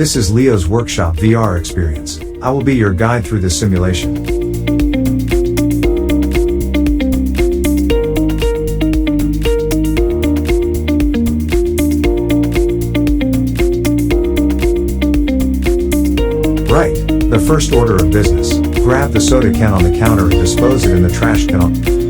This is Leo's Workshop VR experience. I will be your guide through this simulation. Right. The first order of business. Grab the soda can on the counter and dispose it in the trash can.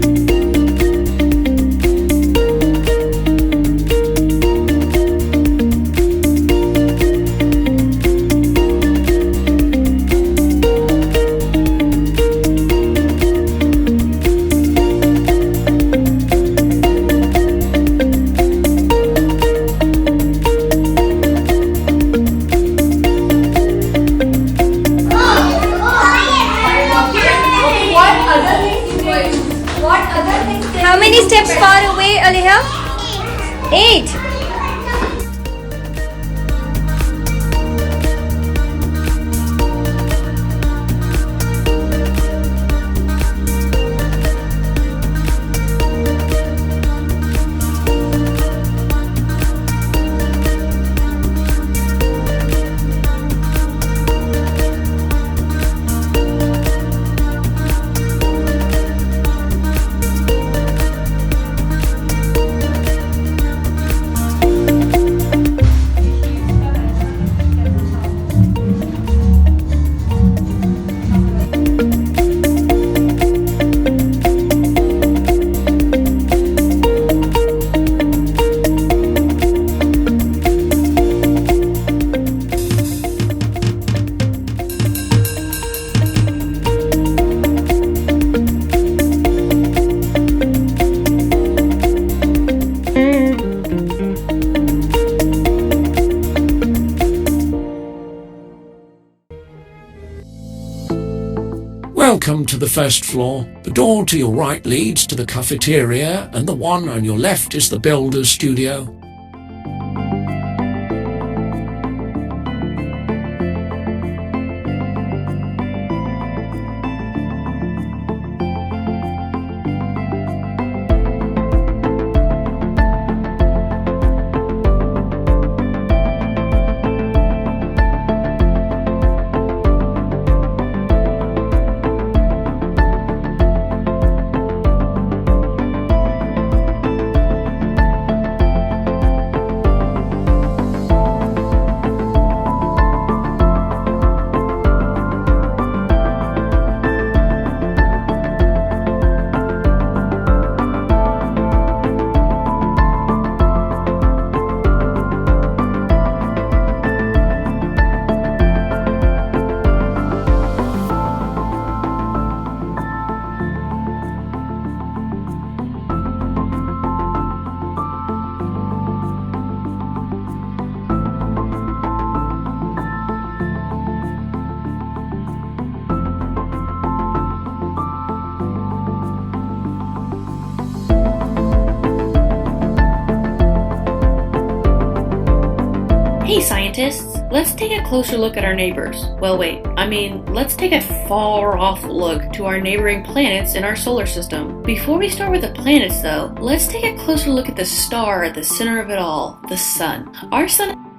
How many steps far away, Aleha? 8. Welcome to the first floor. The door to your right leads to the cafeteria, and the one on your left is the builder's studio. Hey scientists, let's take a closer look at our neighbors. Well wait, let's take a far off look to our neighboring planets in our solar system. Before we start with the planets though, let's take a closer look at the star at the center of it all, the sun. Our sun